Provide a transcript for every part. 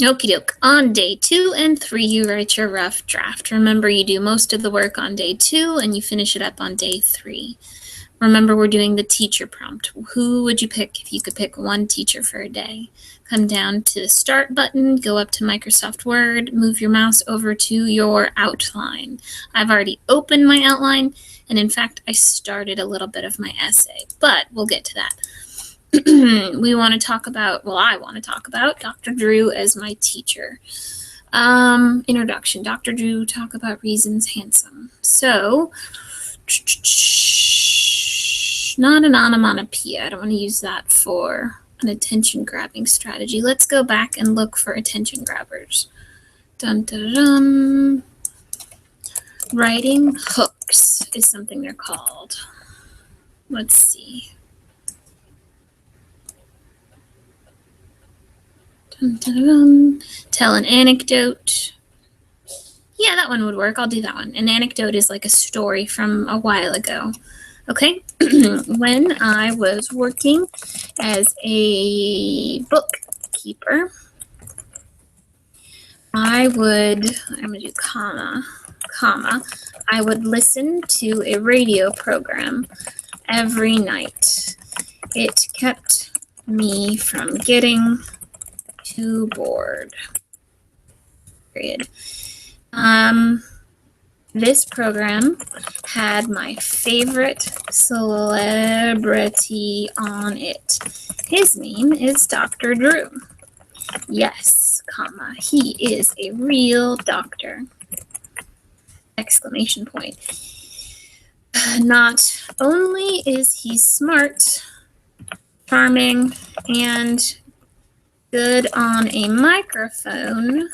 Okie doke. On day 2 and 3, you write your rough draft. Remember, you do most of the work on day 2 and you finish it up on day 3. Remember, we're doing the teacher prompt. Who would you pick if you could pick one teacher for a day? Come down to the start button, go up to Microsoft Word, move your mouse over to your outline. I've already opened my outline, and in fact, I started a little bit of my essay, but we'll get to that. I want to talk about Dr. Drew as my teacher. Introduction. Dr. Drew, talk about reasons handsome. So, not an onomatopoeia. I don't want to use that for an attention-grabbing strategy. Let's go back and look for attention grabbers. Dun, dun, dun. Writing hooks is something they're called. Let's see. Dun, dun, dun. Tell an anecdote. Yeah, that one would work. I'll do that one. An anecdote is like a story from a while ago. Okay, when I was working as a bookkeeper, I'm going to do comma, I would listen to a radio program every night. It kept me from getting too bored. Period. This program had my favorite celebrity on it. His name is Dr. Drew. Yes, comma, he is a real doctor. Exclamation point. Not only is he smart, charming, and good on a microphone,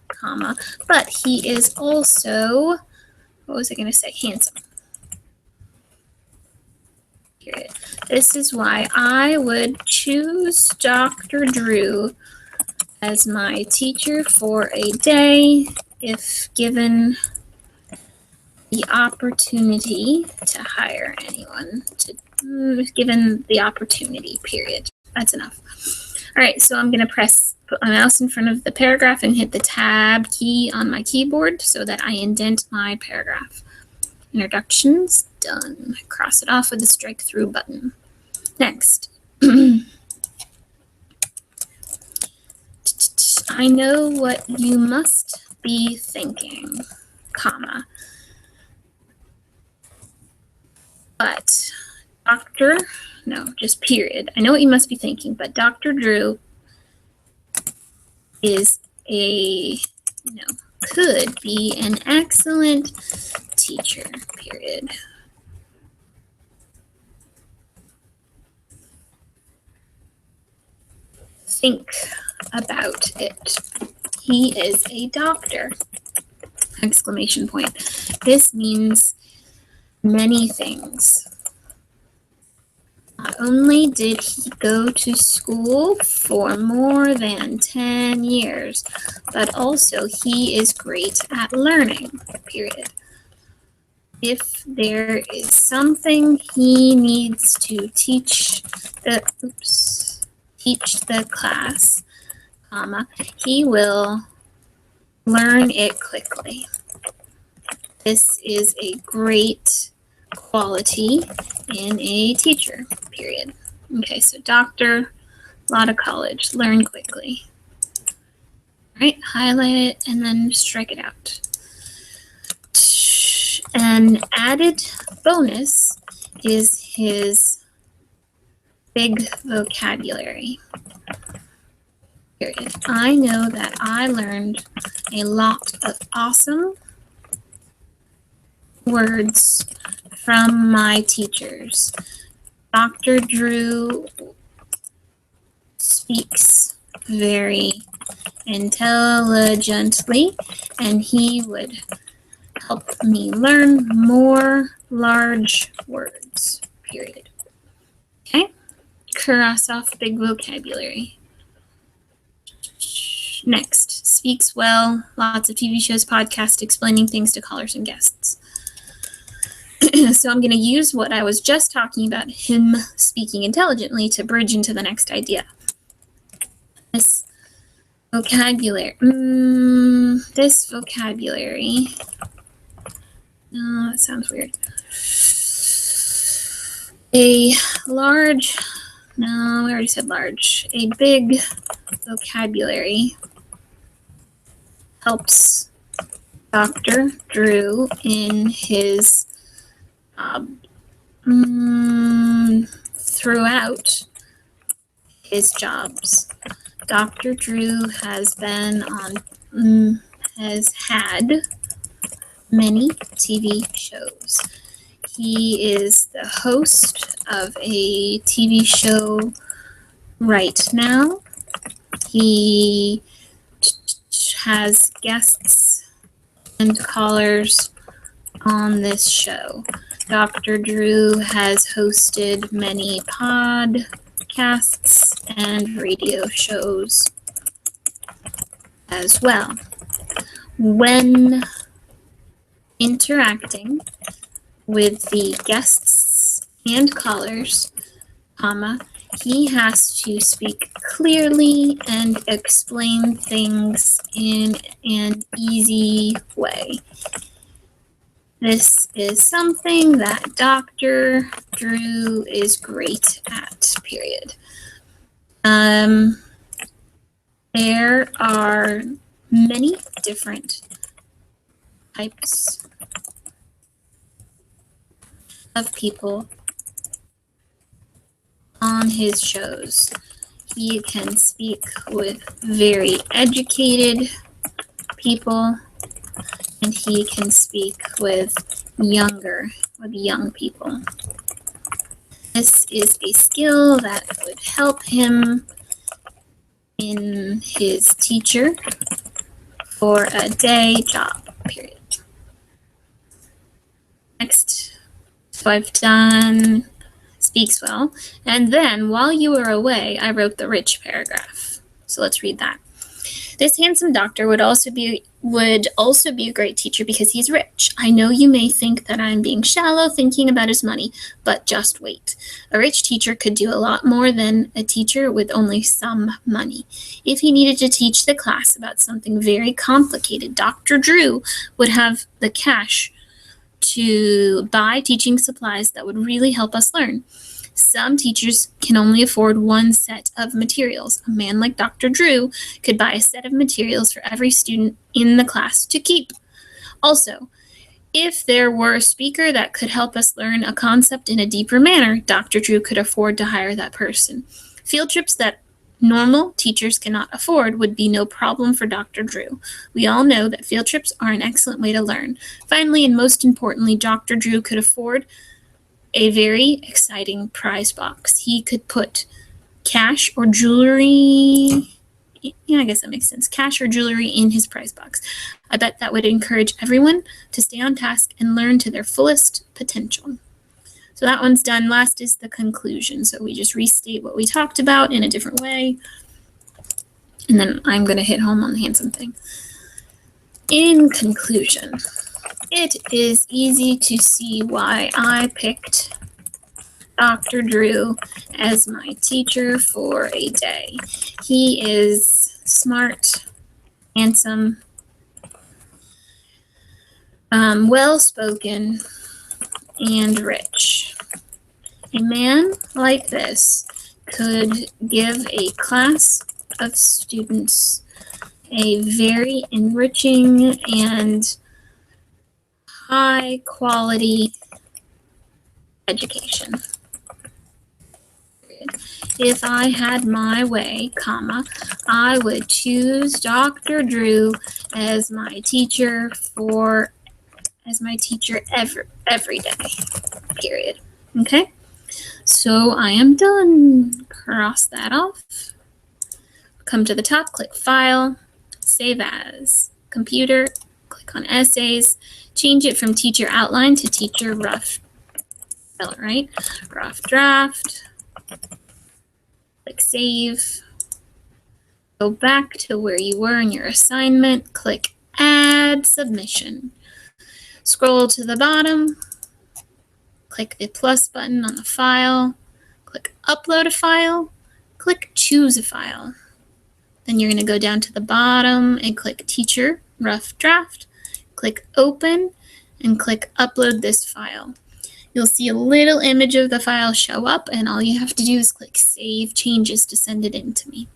comma, but he is also, what was I going to say, handsome. Period. This is why I would choose Dr. Drew as my teacher for a day if given the opportunity to hire anyone, given the opportunity, period. That's enough. All right, so I'm going to put my mouse in front of the paragraph and hit the tab key on my keyboard so that I indent my paragraph. Introductions, done. Cross it off with the strike through button. Next. I know what you must be thinking, comma. But just period. I know what you must be thinking, but Dr. Drew is could be an excellent teacher, period. Think about it. He is a doctor, exclamation point. This means many things. Not only did he go to school for more than 10 years, but also he is great at learning, period. If there is something he needs to teach the class, comma, he will learn it quickly. This is a great quality in a teacher, period. Okay, so doctor, a lot of college, learn quickly. All right, highlight it and then strike it out. An added bonus is his big vocabulary, period. I know that I learned a lot of awesome words from my teachers. Dr. Drew speaks very intelligently, and he would help me learn more large words, period. Okay, cross off big vocabulary. Next, speaks well, lots of TV shows, podcasts, explaining things to callers and guests. So I'm going to use what I was just talking about, him speaking intelligently, to bridge into the next idea. This Vocabulary. This vocabulary. No, that sounds weird. A large, no, we already said large. A big vocabulary helps Dr. Drew in his throughout his jobs. Dr. Drew has been on, has had many TV shows. He is the host of a TV show right now. He has guests and callers on this show. Dr. Drew has hosted many podcasts and radio shows as well. When interacting with the guests and callers, he has to speak clearly and explain things in an easy way. This is something that Dr. Drew is great at, period. There are many different types of people on his shows. He can speak with very educated people, and he can speak with young people. This is a skill that would help him in his teacher for a day job, period. Next, so I've done speaks well, and then while you were away, I wrote the rich paragraph. So let's read that. This handsome doctor would also be a great teacher because he's rich. I know you may think that I'm being shallow thinking about his money, but just wait. A rich teacher could do a lot more than a teacher with only some money. If he needed to teach the class about something very complicated, Dr. Drew would have the cash to buy teaching supplies that would really help us learn. Some teachers can only afford one set of materials. A man like Dr. Drew could buy a set of materials for every student in the class to keep. Also, if there were a speaker that could help us learn a concept in a deeper manner, Dr. Drew could afford to hire that person. Field trips that normal teachers cannot afford would be no problem for Dr. Drew. We all know that field trips are an excellent way to learn. Finally, and most importantly, Dr. Drew could afford a very exciting prize box. He could put cash or jewelry, yeah, I guess that makes sense, cash or jewelry in his prize box. I bet that would encourage everyone to stay on task and learn to their fullest potential. So that one's done. Last is the conclusion. So we just restate what we talked about in a different way. And then I'm going to hit home on the handsome thing. In conclusion, it is easy to see why I picked Dr. Drew as my teacher for a day. He is smart, handsome, well-spoken, and rich. A man like this could give a class of students a very enriching and high quality education. If I had my way, I would choose Dr. Drew as my teacher every day, period. Okay, so I am done. Cross that off. Come to the top, click File, Save As, Computer, click on Essays, change it from Teacher Outline to Teacher Rough. Spell it right. Rough Draft. Click Save. Go back to where you were in your assignment. Click Add Submission. Scroll to the bottom. Click the plus button on the file. Click Upload a File. Click Choose a File. Then you're going to go down to the bottom and click Teacher Rough Draft, click Open, and click Upload this file. You'll see a little image of the file show up, and all you have to do is click Save Changes to send it in to me.